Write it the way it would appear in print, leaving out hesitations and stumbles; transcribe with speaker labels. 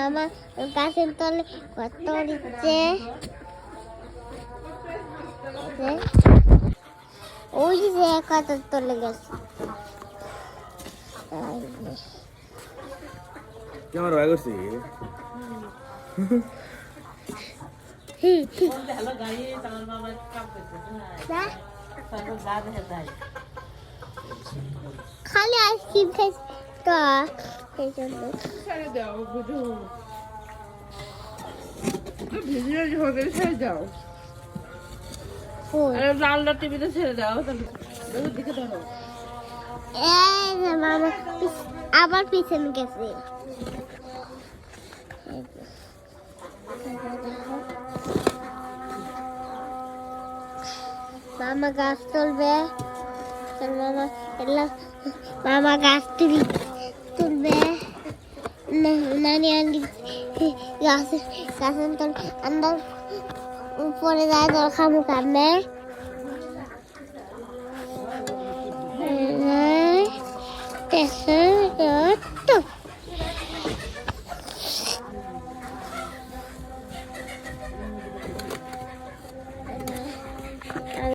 Speaker 1: মামা গাছের তলে কত দিচ্ছে ওই যে কত তলে গেছে
Speaker 2: কেমন ভয় করছি
Speaker 1: খালি আইসক্রিম খাইছি তো এই জন্য
Speaker 3: ভিডিও হবে ছেড়ে দাও আরে লালটা টিভিতে ছেড়ে দাও তাহলে দিকে ধরো
Speaker 1: এই যে মামা আবার পিছনে গেছে মামা গাছ তুলবে মামা গাছ তুলবে নানি আন্টি গাছের তল আন্দার উপরে যায় জল খামু কামে দেখো